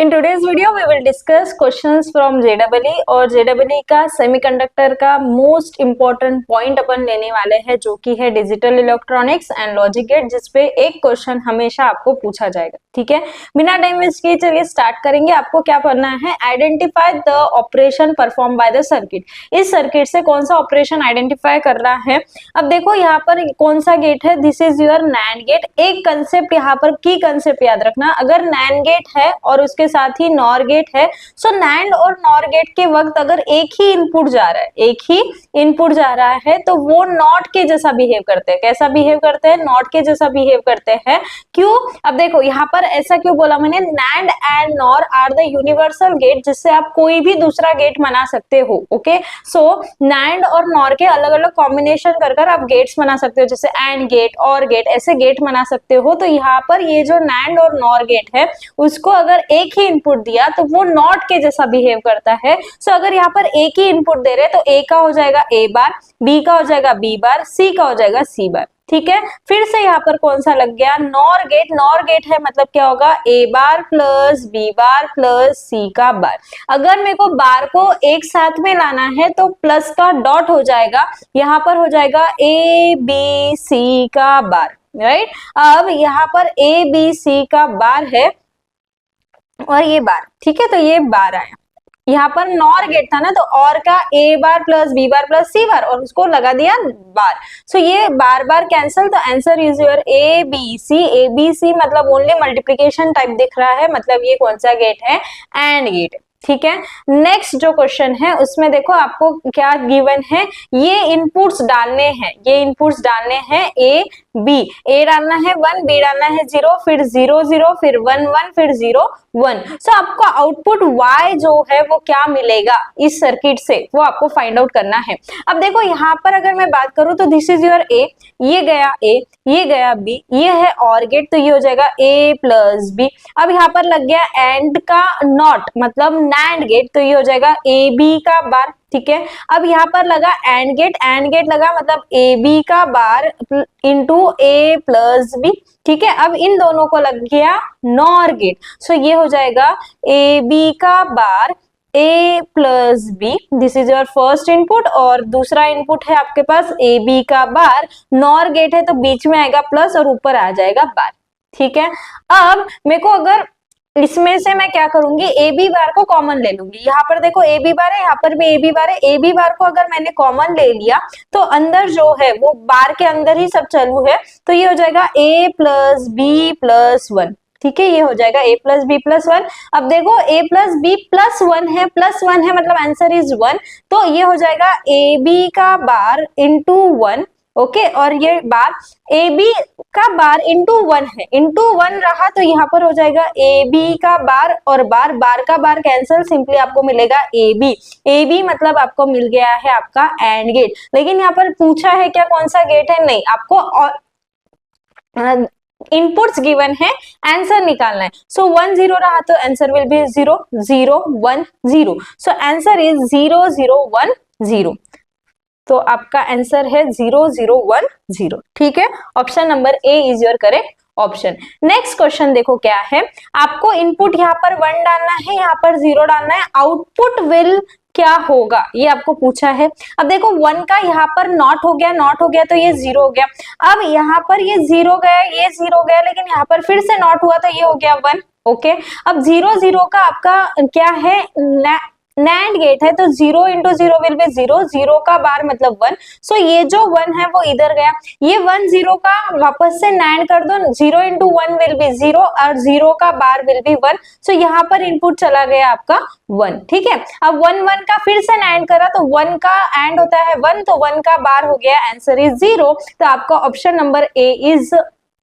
In today's video we will discuss questions from JW और JW का semiconductor का most important point अपन लेने वाले हैं जो कि है digital electronics and logic gate, जिसपे एक क्वेश्चन हमेशा आपको पूछा जाएगा। ठीक है, बिना टाइम वेस्ट किए चलिए स्टार्ट करेंगे। आपको क्या करना है, identify the operation perform by the circuit. इस सर्किट से कौन सा ऑपरेशन आइडेंटिफाई कर रहा है। अब देखो यहाँ पर कौन सा गेट है, this is your NAND gate. एक कंसेप्ट यहाँ पर की कंसेप्ट याद रखना, अगर नैंड गेट है और उसके साथ ही नॉर गेट है, सो नैंड और नॉर गेट के वक्त अगर एक ही इनपुट जा रहा है, एक ही इनपुट जा रहा है, तो वो नॉट के जैसा बिहेव करते हैं। कैसा बिहेव करते हैं, नॉट के जैसा बिहेव करते हैं। क्यों, अब देखो यहाँ पर ऐसा क्यों बोला मैंने, NAND and NOR are the universal gate, जिससे आप कोई भी दूसरा गेट बना सकते हो। ओके, सो नैंड और नॉर के अलग अलग कॉम्बिनेशन कर आप गेट्स बना सकते हो, जैसे एंड गेट, और गेट, ऐसे गेट बना सकते हो। तो यहाँ पर ये जो नैंड और नॉर गेट है, उसको अगर एक ही इनपुट दिया तो वो नॉट के जैसा बिहेव करता है। सो अगर यहाँ पर एक ही इनपुट दे रहे तो ए का हो जाएगा ए बार, बी का हो जाएगा बी बार, सी का हो जाएगा सी बार। ठीक है, फिर से यहाँ पर कौन सा लग गया, नॉर गेट। नॉर गेट है मतलब क्या होगा, ए bar plus B bar plus सी का बार। अगर मेरे को बार को एक साथ में लाना है तो प्लस का डॉट हो जाएगा, यहाँ पर हो जाएगा ए बी सी का बार। राइट, अब यहाँ पर ए बी सी का बार है और ये बार। ठीक है, तो ये बार आया। यहाँ पर नॉर गेट था ना, तो और का A bar plus B bar plus C bar, और उसको लगा दिया बार। सो ये बार बार कैंसल, तो answer is your A B C. A B C मतलब ओनली मल्टीप्लीकेशन टाइप दिख रहा है, मतलब ये कौन सा गेट है, एंड गेट। ठीक है, नेक्स्ट जो क्वेश्चन है उसमें देखो आपको क्या गिवन है, ये इनपुट्स डालने हैं, ये इनपुट्स डालने हैं ए बी। ए डालना है 1, बी डालना है 0, फिर 0 0, फिर 1 1, फिर 0 1। सो आपको आउटपुट y जो है वो क्या मिलेगा इस सर्किट से, वो आपको फाइंड आउट करना है। अब देखो यहाँ पर अगर मैं बात करूं तो दिस इज योर ए, ये गया ए, ये गया बी, ये है और गेट, तो ये हो जाएगा ए प्लस बी। अब यहाँ पर लग गया एंड का नॉट मतलब नैंड गेट, तो ये हो जाएगा ए बी का बार। ठीक है, अब यहाँ पर लगा एंड गेट, एंड गेट लगा मतलब ए बी का बार इंटू ए प्लस बी। ठीक है, अब इन दोनों को लग गया नॉर गेट, सो ये हो जाएगा ए बी का bar A plus B. This is your first input, और दूसरा इनपुट है आपके पास ए बी का बार। नॉर गेट है तो बीच में आएगा प्लस और ऊपर आ जाएगा बार। ठीक है, अब मेरे को अगर इसमें से मैं क्या करूंगी, ए बी बार को कॉमन ले लूंगी। यहाँ पर देखो ए बी बार है, यहाँ पर भी ए बी बार है। ए बी बार को अगर मैंने कॉमन ले लिया तो अंदर जो है वो बार के अंदर ही सब चालू है, तो ये हो जाएगा ए प्लस बी प्लस 1। ठीक है, ये हो जाएगा ए प्लस बी प्लस 1। अब देखो ए प्लस बी प्लस 1 है, प्लस 1 है मतलब आंसर इज 1, तो ये हो जाएगा ए बी का बार इंटू 1। ओके, और ये बार ए बी का बार इंटू 1 है, इंटू 1 रहा तो यहाँ पर हो जाएगा ए बी का बार और बार, बार का बार कैंसल, सिंपली आपको मिलेगा ए बी। ए बी मतलब आपको मिल गया है आपका एंड गेट। लेकिन यहाँ पर पूछा है क्या कौन सा गेट है, नहीं, आपको और इनपुट्स गिवन है, आंसर निकालना है। सो 1 0 रहा तो answer will be 0 0 1 0। So answer is 0 0 1 0। तो आपका आंसर है 0 0 1 0। ठीक है, option number A is your correct option. Next question देखो क्या है, आपको इनपुट यहाँ पर 1 डालना है, यहाँ पर 0 डालना है, आउटपुट विल क्या होगा ये आपको पूछा है। अब देखो 1 का यहाँ पर नॉट हो गया, नॉट हो गया तो ये 0 हो गया। अब यहाँ पर ये 0 गया, ये 0 गया, लेकिन यहाँ पर फिर से नॉट हुआ तो ये हो गया 1। ओके, अब 0 0 का आपका क्या है, नैंड गेट है, तो 0 इंटू 0 विल बी 0, 0 का बार मतलब 1। सो ये जो 1 है वो इधर गया, ये 1 0 का वापस से नैंड कर दो, 0 इंटू 1 विल बी 0 और 0 का बार विल बी 1। सो यहाँ पर इनपुट चला गया आपका 1। ठीक है, अब 1 1 का फिर से नैंड करा तो 1 का एंड होता है 1, तो 1 का बार हो गया, आंसर इज 0। तो आपका option number A is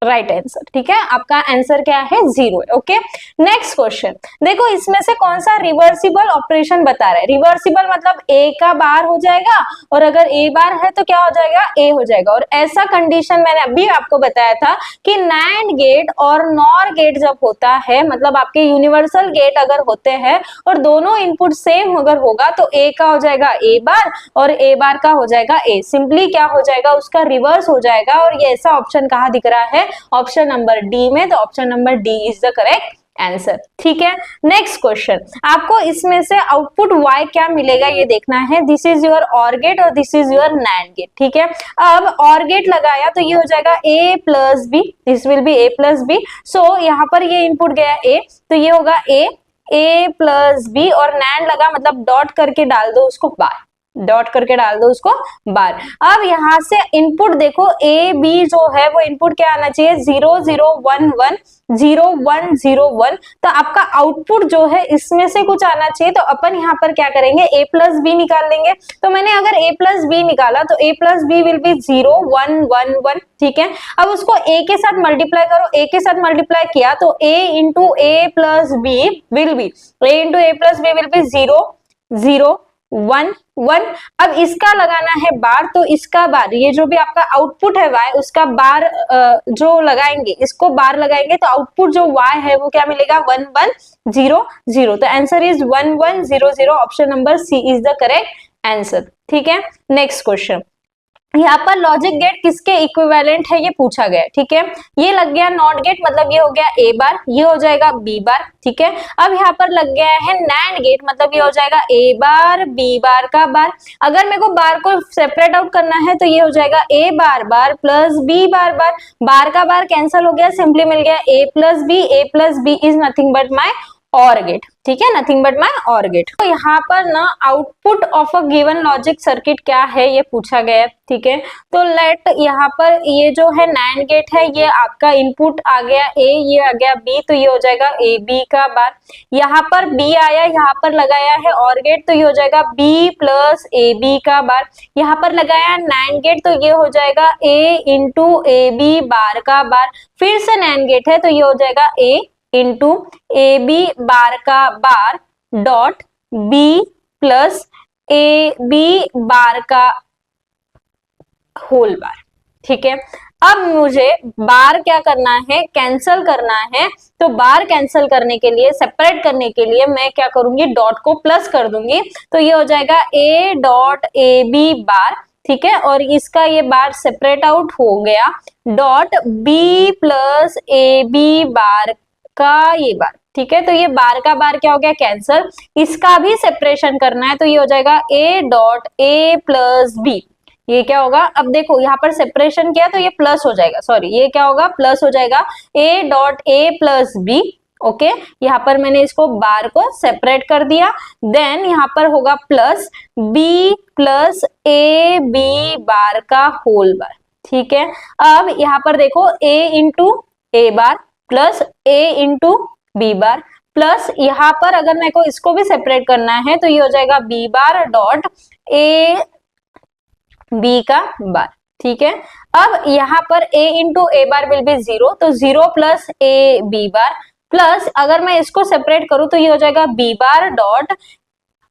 right answer. ठीक है, आपका आंसर क्या है, 0 है। ओके, नेक्स्ट क्वेश्चन देखो, इसमें से कौन सा रिवर्सिबल ऑपरेशन बता रहा है। रिवर्सिबल मतलब ए का बार हो जाएगा, और अगर ए बार है तो क्या हो जाएगा, ए हो जाएगा। और ऐसा कंडीशन मैंने अभी आपको बताया था कि नैंड गेट और नॉर गेट जब होता है, मतलब आपके यूनिवर्सल गेट अगर होते हैं और दोनों इनपुट सेम अगर होगा तो ए का हो जाएगा ए बार और ए बार का हो जाएगा ए। सिंपली क्या हो जाएगा, उसका रिवर्स हो जाएगा। और ये ऐसा ऑप्शन कहाँ दिख रहा है, ऑप्शन नंबर डी में, तो option number D is the correct answer. ठीक है, नेक्स्ट क्वेश्चन, आपको इसमें से आउटपुट y क्या मिलेगा ये देखना है। This is your or gate और this is your NAND gate. ठीक है, अब ऑर गेट लगाया तो ये हो जाएगा a plus B, this will be a plus B. सो यहाँ पर ये इनपुट गया a, तो ये होगा a प्लस बी, और नैंड लगा मतलब डॉट करके डाल दो उसको बार, डॉट करके डाल दो उसको बार। अब यहाँ से इनपुट देखो ए बी जो है वो इनपुट क्या आना चाहिए, 0 0 1 1 0 1 0 1। तो आपका आउटपुट जो है इसमें से कुछ आना चाहिए, तो अपन यहाँ पर क्या करेंगे, a प्लस बी निकाल लेंगे। तो मैंने अगर a प्लस बी निकाला तो a plus B will be 0 1 1 1। ठीक है, अब उसको a के साथ मल्टीप्लाई करो, a के साथ मल्टीप्लाई किया तो a into a plus B will be 0 0 1 1। अब इसका लगाना है बार, तो इसका बार, ये जो भी आपका आउटपुट है y उसका बार जो लगाएंगे, इसको बार लगाएंगे तो आउटपुट जो y है वो क्या मिलेगा, 1 1 0 0। तो answer is 1 1 0 0, option number C is the correct answer. ठीक है, नेक्स्ट क्वेश्चन, यहाँ पर लॉजिक गेट किसके इक्विवेलेंट है ये पूछा गया। ठीक है, ये लग गया नॉट गेट, मतलब ये हो गया a बार, ये हो जाएगा b बार। ठीक है, अब यहाँ पर लग गया है नैंड गेट, मतलब ये हो जाएगा a बार b बार का बार। अगर मेरे को बार को सेपरेट आउट करना है तो ये हो जाएगा a bar bar plus b bar bar, बार का बार कैंसिल हो गया, सिंपली मिल गया a plus b is nothing but my or gate. ठीक है, nothing but my or gate. तो यहाँ पर ना output of a given logic circuit क्या है ये पूछा गया है। ठीक है, तो लेट यहाँ पर ये जो है नैंड गेट है, ये आपका इनपुट आ गया a, ये आ गया b, तो ये हो जाएगा a b का बार। यहाँ पर b आया, यहाँ पर लगाया है और गेट, तो ये हो जाएगा b प्लस a b का बार। यहाँ पर लगाया नैंड गेट, तो ये हो जाएगा a इंटू a b बार का बार। फिर से नैंड गेट है, तो ये हो जाएगा a into A B bar का bar dot B plus A B bar का होल बार। ठीक है, अब मुझे बार क्या करना है, कैंसल करना है। तो बार कैंसल करने के लिए, सेपरेट करने के लिए मैं क्या करूंगी, डॉट को प्लस कर दूंगी, तो ये हो जाएगा a dot A B bar. ठीक है, और इसका ये बार सेपरेट आउट हो गया, dot b plus A B bar का ये बार। ठीक है, तो ये बार का बार क्या हो गया, कैंसल। इसका भी सेपरेशन करना है, तो ये हो जाएगा a dot A plus B, ये क्या होगा, अब देखो यहाँ पर सेपरेशन किया तो ये प्लस हो जाएगा, सॉरी ये क्या होगा, प्लस हो जाएगा a dot A plus B. Okay, यहाँ पर मैंने इसको बार को सेपरेट कर दिया, देन यहाँ पर होगा plus b plus A B bar का होल बार। ठीक है, अब यहाँ पर देखो a into A bar plus a into B bar, plus यहाँ पर अगर मेरे को इसको भी सेपरेट करना है तो ये हो जाएगा b bar dot a b का बार। ठीक है, अब यहाँ पर a into A bar will be 0, तो 0 plus a b bar, plus अगर मैं इसको सेपरेट करूं तो ये हो जाएगा b bar dot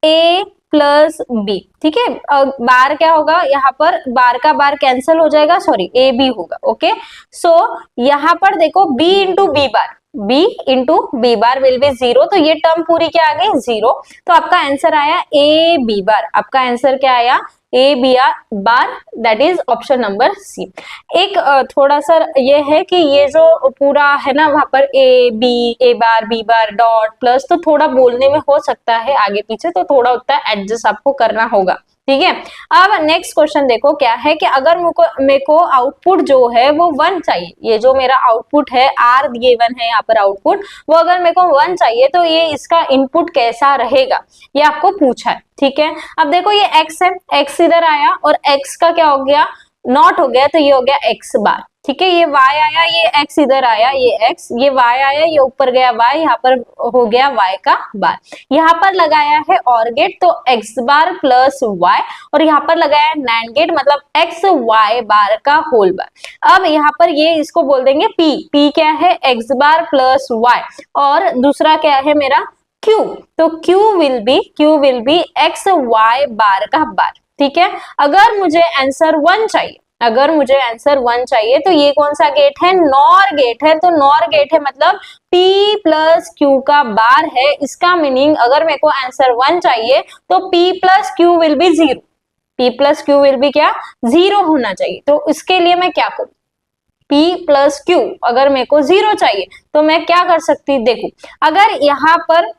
a plus B. ठीक है, बार क्या होगा, यहाँ पर बार का बार कैंसिल हो जाएगा, सॉरी ए बी होगा। ओके, सो यहाँ पर देखो b into B bar, b into B bar will be 0, तो ये टर्म पूरी क्या आ गई, 0। तो आपका आंसर आया ए बी बार, आपका आंसर क्या आया, A B bar, that is option number C. एक थोड़ा सा ये है कि ये जो पूरा है ना वहां पर ए bar B bar dot plus, तो थोड़ा बोलने में हो सकता है आगे पीछे, तो थोड़ा उतना एडजस्ट आपको करना होगा। ठीक है, अब नेक्स्ट क्वेश्चन देखो क्या है कि अगर मेरे को आउटपुट जो है वो 1 चाहिए, ये जो मेरा आउटपुट है आर गिवन है यहाँ पर आउटपुट, वो अगर मेरे को 1 चाहिए तो ये इसका इनपुट कैसा रहेगा ये आपको पूछा है। ठीक है, अब देखो ये x है, x इधर आया और x का क्या हो गया, नॉट हो गया, तो ये हो गया x बार। ठीक है, ये y आया, ये x इधर आया, ये x, ये y आया, ये ऊपर गया y, यहाँ पर हो गया y का बार। यहाँ पर लगाया है और गेट, तो x बार प्लस y, और यहाँ पर लगाया है नैंड गेट, मतलब x y बार का होल बार। अब यहाँ पर ये इसको बोल देंगे p क्या है, x बार प्लस y, और दूसरा क्या है मेरा q, तो q will be x y बार का बार। ठीक है, अगर मुझे आंसर 1 चाहिए, अगर मुझे आंसर 1 चाहिए तो ये कौन सा गेट है, नॉर गेट है। तो नॉर गेट है मतलब p प्लस q का बार है, इसका मीनिंग अगर मेरे को आंसर 1 चाहिए तो p plus q will be 0, p plus q will be क्या, 0 होना चाहिए। तो इसके लिए मैं क्या करूं, P प्लस Q, अगर मेरे को 0 चाहिए तो मैं क्या कर सकती, देखो अगर यहाँ पर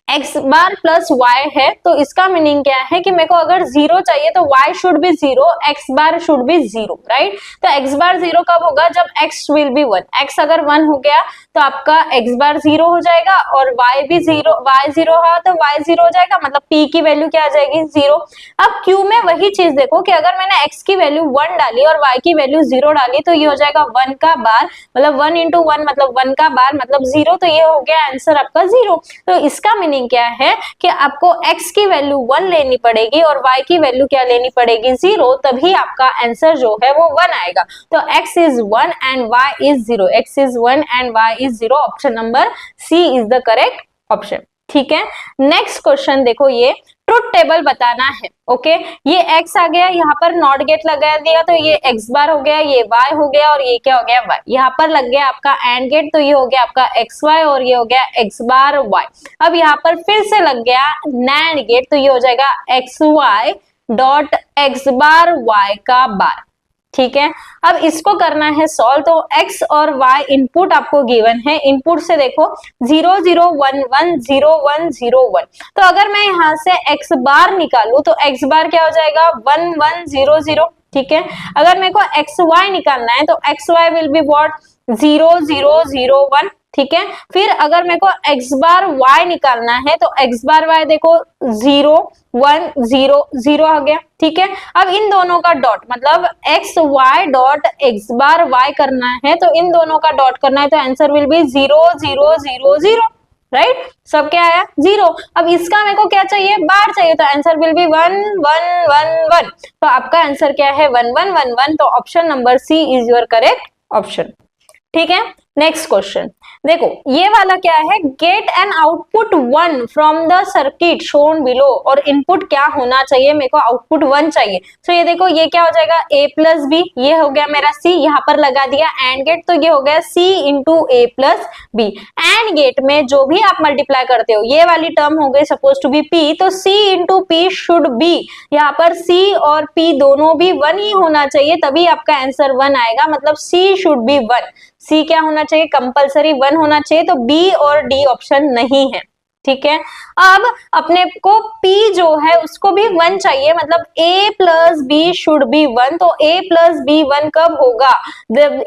x बार प्लस y है तो इसका मीनिंग क्या है कि मेरे को अगर 0 चाहिए तो y should be 0, x bar should be 0, right. तो x बार 0 कब होगा, जब x विल बी 1, x अगर 1 हो गया तो आपका x बार 0 हो जाएगा और y भी 0, y 0 हुआ तो y 0 हो जाएगा, मतलब p की वैल्यू क्या आ जाएगी 0। अब q में वही चीज देखो कि अगर मैंने x की वैल्यू 1 डाली और y की वैल्यू 0 डाली तो ये हो जाएगा 1 का बार, मतलब 1 इंटू 1 मतलब 1 का बार मतलब 0, तो ये हो गया आंसर आपका 0। तो इसका मीनिंग क्या है कि आपको x की वैल्यू 1 लेनी पड़ेगी और y की वैल्यू क्या लेनी पड़ेगी 0, तभी आपका आंसर जो है वो 1 आएगा। तो x is 1 and y is 0, x is 1 and y is 0, option number C is the correct option. ठीक है, नेक्स्ट क्वेश्चन देखो, ये ट्रुथ टेबल बताना है। ओके, ये x आ गया, यहाँ पर नॉट गेट लगा दिया तो ये x बार हो गया, ये y हो गया और ये क्या हो गया y। यहाँ पर लग गया आपका एंड गेट तो ये हो गया आपका xy और ये हो गया x बार y। अब यहाँ पर फिर से लग गया नैंड गेट तो ये हो जाएगा xy डॉट x बार y का बार। ठीक है, अब इसको करना है सॉल्व, तो x और y इनपुट आपको गिवन है, इनपुट से देखो 0 0 1 1 0 1 0 1, तो अगर मैं यहाँ से x बार निकालू तो x बार क्या हो जाएगा 1 1 0 0। ठीक है, अगर मेरे को xy निकालना है तो xy विल बी व्हाट 0 0 0 1। ठीक है, फिर अगर मेरे को x बार y निकालना है तो x बार y देखो 0 1 0 0 आ गया। ठीक है, अब इन दोनों का डॉट मतलब x y डॉट x बार y करना है तो इन दोनों का डॉट करना है तो आंसर विल बी 0 0 0 0, राइट। सब क्या आया 0। अब इसका मेरे को क्या चाहिए, बार चाहिए, तो आंसर विल बी 1 1 1 1, तो आपका आंसर क्या है 1 1 1 1, तो option number C is your correct option. ठीक है, नेक्स्ट क्वेश्चन देखो, ये वाला क्या है, gate and output 1 from the circuit shown below, और इनपुट क्या होना चाहिए, मेरे को आउटपुट 1 चाहिए। तो ये देखो ये क्या हो जाएगा a प्लस बी, ये हो गया मेरा c, यहाँ पर लगा दिया एंड गेट तो ये हो गया c into a plus B. And gate में जो भी आप मल्टीप्लाई करते हो, ये वाली टर्म हो गई सपोज टू बी p, तो c into p should be, यहाँ पर c और p दोनों भी 1 ही होना चाहिए, तभी आपका आंसर 1 आएगा, मतलब c शुड बी 1, सी क्या होना चाहिए कंपलसरी 1 होना चाहिए, तो बी और डी ऑप्शन नहीं है। ठीक है, अब अपने को P जो है उसको भी 1 चाहिए, मतलब A plus B should be 1, तो A प्लस बी 1 कब होगा,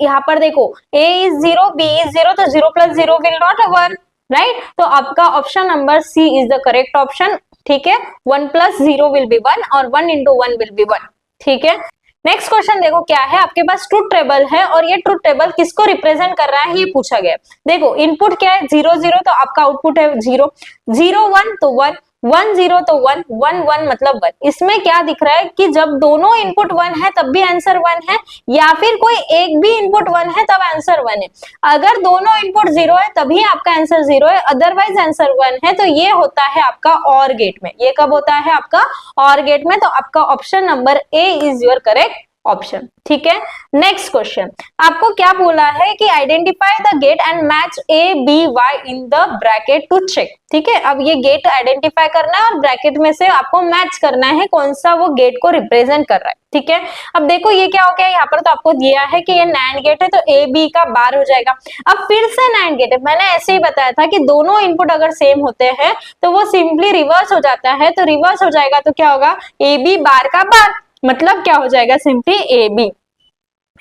यहाँ पर देखो A इज 0 B इज 0, तो 0 प्लस 0 विल नॉट 1, राइट। तो आपका option number C is the correct option. ठीक है, 1 प्लस 0 विल बी 1 और 1 इंटू 1 विल बी 1। ठीक है, नेक्स्ट क्वेश्चन देखो क्या है, आपके पास ट्रुथ टेबल है और ये ट्रुथ टेबल किसको रिप्रेजेंट कर रहा है ये पूछा गया। देखो इनपुट क्या है 0 0, तो आपका आउटपुट है 0 0 1 तो 1 1 0 तो 1 1 1 मतलब 1। इसमें क्या दिख रहा है कि जब दोनों इनपुट 1 है तब भी आंसर 1 है, या फिर कोई एक भी इनपुट 1 है तब आंसर 1 है। अगर दोनों इनपुट 0 है तभी आपका आंसर 0 है, अदरवाइज आंसर 1 है, तो ये होता है आपका और गेट में। ये कब होता है आपका और गेट में, तो आपका option number A is your correct option. ठीक है, नेक्स्ट क्वेश्चन आपको क्या बोला है कि identify the gate and match A B Y in the bracket to check. ठीक है, अब ये गेट आइडेंटिफाई करना है और ब्रैकेट में से आपको मैच करना है कौन सा वो गेट को रिप्रेजेंट कर रहा है। ठीक है, अब देखो ये क्या हो गया, यहाँ पर तो आपको दिया है कि ये नैंड गेट है तो ए बी का बार हो जाएगा। अब फिर से नैंड गेट है, मैंने ऐसे ही बताया था कि दोनों इनपुट अगर सेम होते हैं तो वो सिंपली रिवर्स हो जाता है, तो रिवर्स हो जाएगा तो क्या होगा ए बी बार का बार, मतलब क्या हो जाएगा सिंपली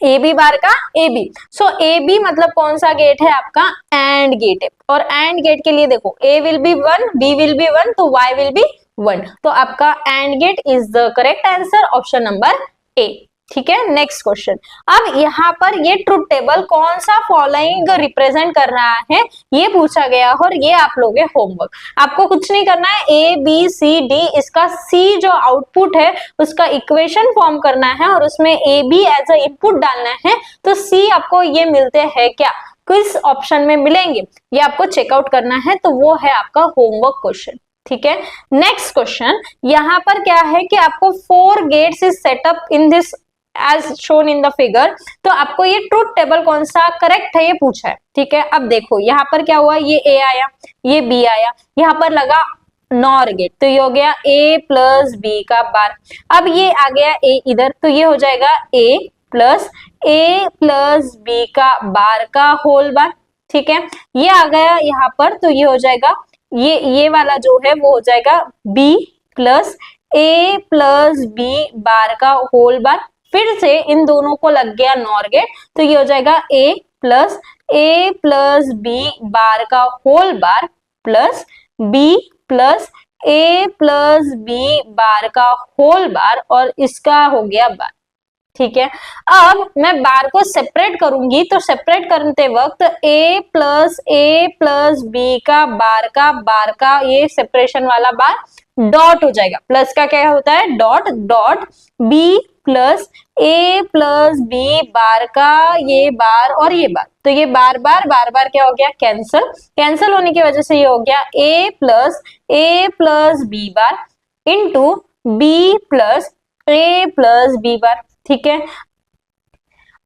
ए बी बार का A B. So A B मतलब कौन सा गेट है आपका एंड गेट है, और एंड गेट के लिए देखो A will be 1 B will be 1 तो y विल बी 1, तो आपका AND gate is the correct answer option number A. ठीक है, नेक्स्ट क्वेश्चन, अब यहाँ पर ये ट्रुथ टेबल कौन सा फॉलोइंग रिप्रेजेंट कर रहा है ये पूछा गया और ये आप लोगे होमवर्क। आपको कुछ नहीं करना है, ए बी सी डी, इसका सी जो आउटपुट है उसका इक्वेशन फॉर्म करना है और उसमें A B as a input डालना है, तो सी आपको ये मिलते हैं क्या, किस ऑप्शन में मिलेंगे ये आपको चेकआउट करना है, तो वो है आपका होमवर्क क्वेश्चन। ठीक है, नेक्स्ट क्वेश्चन यहाँ पर क्या है कि आपको 4 gates is set up in this as shown in the figure, तो आपको ये ट्रुथ टेबल कौन सा करेक्ट है ये पूछा है। ठीक है, अब देखो यहाँ पर क्या हुआ, ये ए आया ये बी आया, यहाँ पर लगा नॉर गेट तो ये हो गया a प्लस बी का बार। अब ये आ गया a इधर तो ये हो जाएगा a plus A plus B का बार का होल बार। ठीक है, ये आ गया यहाँ पर, तो ये हो जाएगा, ये वाला जो है वो हो जाएगा B plus A plus B bar का होल बार। फिर से इन दोनों को लग गया नॉर गेट, तो ये हो जाएगा ए प्लस बी बार का whole bar plus B plus A plus B bar का होल बार, और इसका हो गया बार। ठीक है, अब मैं बार को सेपरेट करूंगी, तो सेपरेट करते वक्त ए प्लस बी का बार का ये सेपरेशन वाला बार डॉट हो जाएगा। प्लस का क्या होता है, dot, dot B plus A plus B bar का ये बार और ये बार, तो ये बार बार क्या हो गया, कैंसल। कैंसल होने की वजह से ये हो गया A plus B bar into B plus A plus B bar. ठीक है,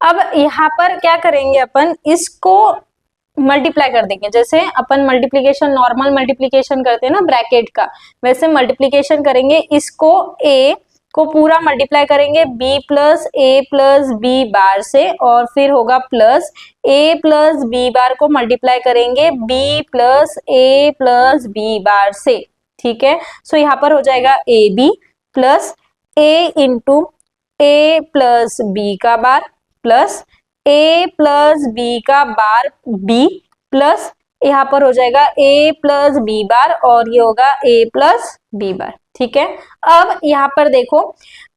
अब यहाँ पर क्या करेंगे, अपन इसको मल्टीप्लाई कर देंगे। जैसे अपन मल्टीप्लीकेशन, नॉर्मल मल्टीप्लीकेशन करते हैं ना ब्रैकेट का, वैसे मल्टीप्लीकेशन करेंगे। इसको ए को पूरा मल्टीप्लाई करेंगे बी प्लस बी बार से, और फिर होगा प्लस ए प्लस बी बार को मल्टीप्लाई करेंगे बी प्लस बी बार से। ठीक है, सो यहाँ पर हो जाएगा A B plus A into A plus B का bar plus A plus B का बार बी प्लस यहाँ पर हो जाएगा ए प्लस बी बार, और ये होगा ए प्लस बी बार। ठीक है, अब यहाँ पर देखो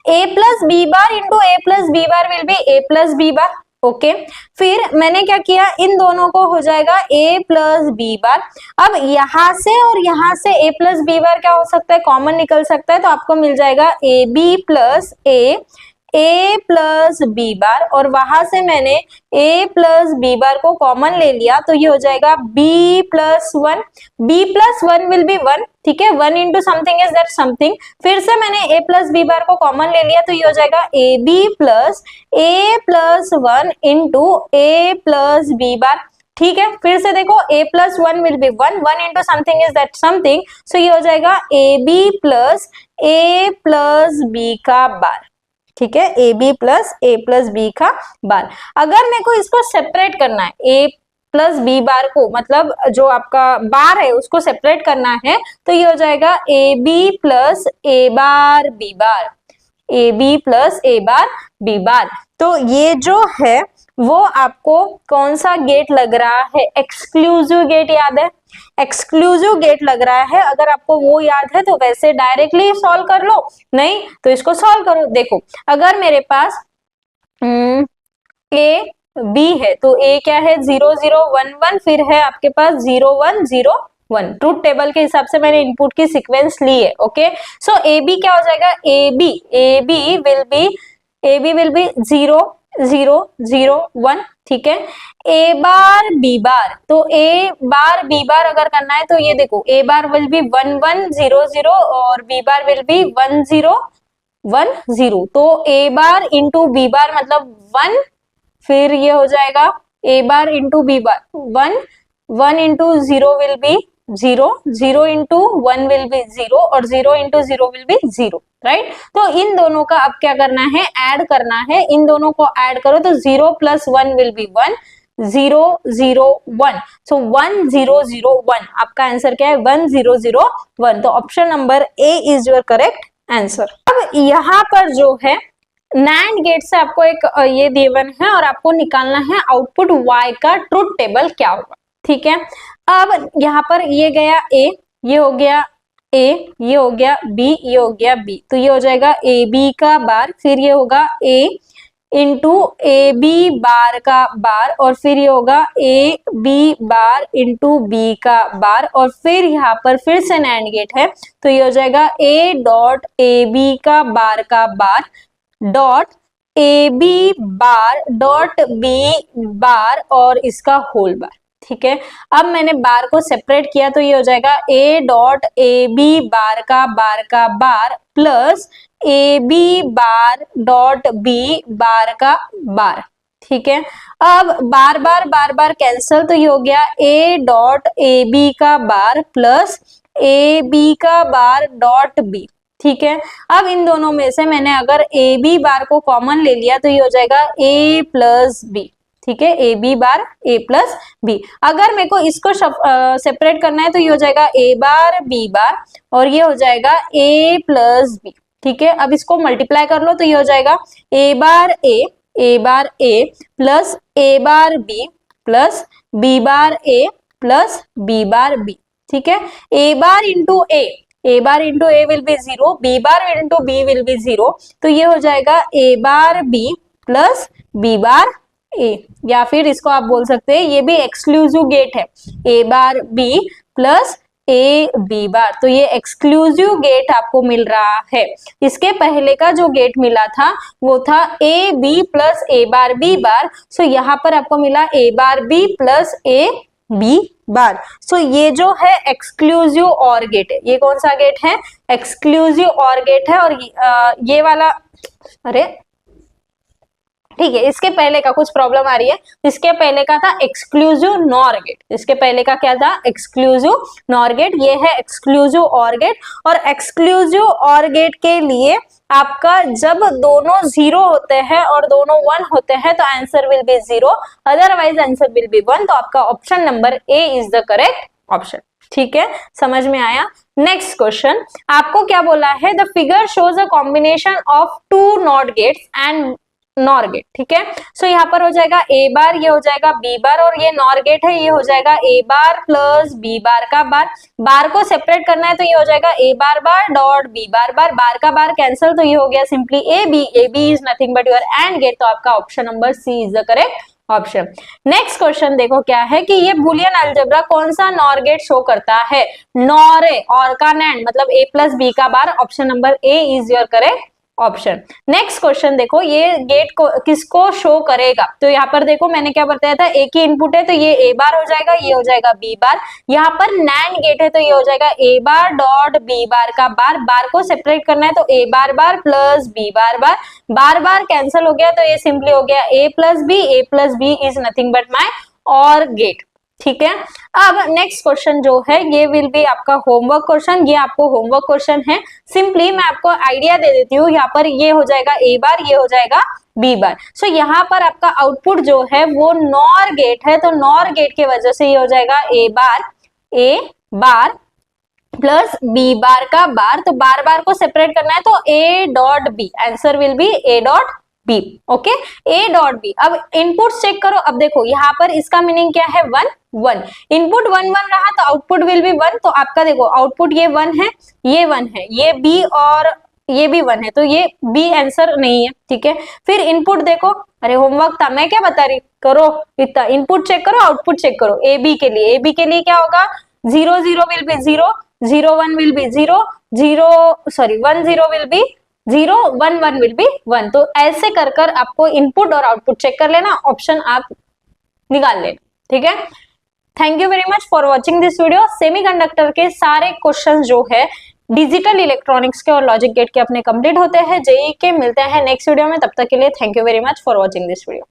A plus B bar into A plus B bar will be A plus B bar. Okay, फिर मैंने क्या किया, इन दोनों को हो जाएगा ए प्लस बी बार। अब यहां से और यहां से ए प्लस बी बार क्या हो सकता है, कॉमन निकल सकता है, तो आपको मिल जाएगा A B plus A plus B bar, और वहां से मैंने ए प्लस बी बार को कॉमन ले लिया, तो ये हो जाएगा B plus one will be one. ठीक है, one into something is that something. फिर से मैंने ए प्लस बी बार को कॉमन ले लिया, तो ये हो जाएगा A B plus one into A plus B bar. ठीक है, फिर से देखो A plus one will be one, one into something is that something, so ये हो जाएगा ए बी प्लस बी का बार। ठीक है, ए बी प्लस बी का बार। अगर मेरे को इसको सेपरेट करना है, ए प्लस बी बार को, मतलब जो आपका बार है उसको सेपरेट करना है, तो ये हो जाएगा A B plus A bar B bar, A B plus A bar B bar. तो ये जो है वो आपको कौन सा गेट लग रहा है, एक्सक्लूसिव गेट याद है, एक्सक्लूसिव गेट लग रहा है। अगर आपको वो याद है तो वैसे डायरेक्टली सॉल्व कर लो, नहीं तो इसको सॉल्व करो। देखो, अगर मेरे पास ए बी है, तो ए क्या है 0 0 1 1, फिर है आपके पास 0 1 0 1। ट्रूथ टेबल के हिसाब से मैंने इनपुट की सीक्वेंस ली है। ओके, सो ए बी क्या हो जाएगा, ए बी विल बी 0 0 0 1। ठीक है, ए बार बी बार, तो ए बार बी बार अगर करना है तो ये देखो ए बार विल बी 1 1 0 0 और बी बार विल बी 1 0 1 0। तो ए बार इंटू बी बार मतलब 1, फिर ये हो जाएगा A bar into B bar 1 1 into 0 will be 0 0 into 1 will be 0 और 0 इंटू 0 विल बी 0, राइट। तो इन दोनों का अब क्या करना है, ऐड करना है। इन दोनों को ऐड करो तो 0 प्लस 1 विल बी 1 0 0 1। सो 1 0 0 1 आपका आंसर क्या है, 1 0 0 1। तो option number A is your correct answer. अब यहाँ पर जो है नैंड गेट से आपको एक ये गिवन है और आपको निकालना है आउटपुट y का ट्रुथ टेबल क्या होगा। ठीक है, अब यहाँ पर ये गया a, ये हो गया a, ये हो गया b, ये हो गया b, तो ये हो जाएगा ए बी का बार, फिर ये होगा a into A B bar का बार, और फिर ये होगा A B bar into B का बार, और फिर यहाँ पर फिर से नैंड गेट है तो ये हो जाएगा a डॉट ए बी का bar dot A B bar dot B bar और इसका होल बार। ठीक है, अब मैंने बार को सेपरेट किया तो ये हो जाएगा a dot A B bar का bar plus A B bar dot B bar का बार। ठीक है, अब बार बार कैंसल, तो ये हो गया a डॉट ए बी का बार प्लस ए बी का बार डॉट बी। ठीक है। अब इन दोनों में से मैंने अगर ए बी बार को कॉमन ले लिया तो ये हो जाएगा ए प्लस बी, ठीक है, A B bar A plus B. अगर मेरे को इसको सेपरेट करना है तो ये हो जाएगा ए बार बी बार और ये हो जाएगा ए प्लस बी, ठीक है। अब इसको मल्टीप्लाई कर लो तो ये हो जाएगा A bar A plus A bar B plus B bar A plus B bar B, ठीक है। A bar into A bar into A will be 0, B bar into B will be 0, तो ये हो जाएगा A bar B plus B bar A, या फिर इसको आप बोल सकते हैं ये भी एक्सक्लूसिव गेट है, A bar B plus A B bar, तो ये एक्सक्लूसिव गेट आपको मिल रहा है। इसके पहले का जो गेट मिला था वो था A B plus A bar B bar, so यहाँ पर आपको मिला A bar B plus A B bar. So ये जो है एक्सक्लूसिव ऑर गेट है, ये कौन सा गेट है, एक्सक्लूसिव ऑर गेट है। और ये वाला, अरे ठीक है, इसके पहले का कुछ प्रॉब्लम आ रही है, इसके पहले का था एक्सक्लूसिव नॉर गेट, इसके पहले का क्या था, एक्सक्लूसिव नॉर गेट, ये है एक्सक्लूसिव ऑर गेट। और एक्सक्लूसिव ऑर गेट के लिए आपका जब दोनों 0 होते हैं और दोनों 1 होते हैं तो answer will be 0, otherwise answer will be 1, तो आपका option number A is the correct option, ठीक है, समझ में आया। नेक्स्ट क्वेश्चन, आपको क्या बोला है, the figure shows a combination of 2 not gates and nor gate, ठीक है। सो यहाँ पर हो जाएगा ए बार, ये हो जाएगा बी बार, और ये नॉर गेट है, ये हो जाएगा A bar plus B bar का बार। बार को सेपरेट करना है तो ये हो जाएगा A bar bar dot B bar bar, बार का बार कैंसिल, तो ये हो गया simply A B is nothing but your and gate, तो आपका option number C is the correct option. Next question देखो क्या है कि ये बूलियन अलजेब्रा कौन सा नॉर गेट शो करता है, नॉर ए और का नैंड, मतलब ए प्लस बी का bar, option number A is your correct option. Next question देखो, ये गेट को किसको शो करेगा, तो यहाँ पर देखो मैंने क्या बताया था, एक ही इनपुट है तो ये ए बार हो जाएगा, ये हो जाएगा बी बार। यहाँ पर नैंड गेट है तो ये हो जाएगा A bar dot B bar का बार, बार को सेपरेट करना है तो A bar bar plus B bar bar, bar bar cancel हो गया तो ये सिंपली हो गया A plus B is nothing but my or gate, ठीक है। अब नेक्स्ट क्वेश्चन जो है ये विल बी आपका होमवर्क क्वेश्चन, ये आपको होमवर्क क्वेश्चन है, सिंपली मैं आपको आइडिया दे देती हूँ। यहाँ पर ये हो जाएगा ए बार, ये हो जाएगा बी बार। सो यहाँ पर आपका आउटपुट जो है वो नॉर गेट है, तो नॉर गेट की वजह से ये हो जाएगा A bar plus B bar का बार, तो बार बार को सेपरेट करना है तो A dot B, answer will be A dot B, okay, A dot B. अब इनपुट चेक करो, अब देखो यहाँ पर इसका मीनिंग क्या है, 1 इनपुट 1 रहा तो आउटपुट विल बी 1, तो आपका देखो आउटपुट ये 1 है, ये 1 है, ये बी और ये भी 1 है, तो ये बी आंसर नहीं है, ठीक है। फिर इनपुट देखो, अरे होमवर्क था, मैं क्या बता रही, करो इतना, इनपुट चेक करो, आउटपुट चेक करो। ए बी के लिए क्या होगा, 0 0 will be 0, 0 1 will be 0, 1 0 will be 0, 1 1 will be 1, तो ऐसे कर आपको इनपुट और आउटपुट चेक कर लेना, ऑप्शन आप निकाल लेना, ठीक है। Thank you very much for watching this video. Semiconductor के सारे क्वेश्चन जो है डिजिटल इलेक्ट्रॉनिक्स के और लॉजिक गेट के अपने कंप्लीट होते हैं, जेईई के। मिलते हैं नेक्स्ट वीडियो में, तब तक के लिए thank you very much for watching this video.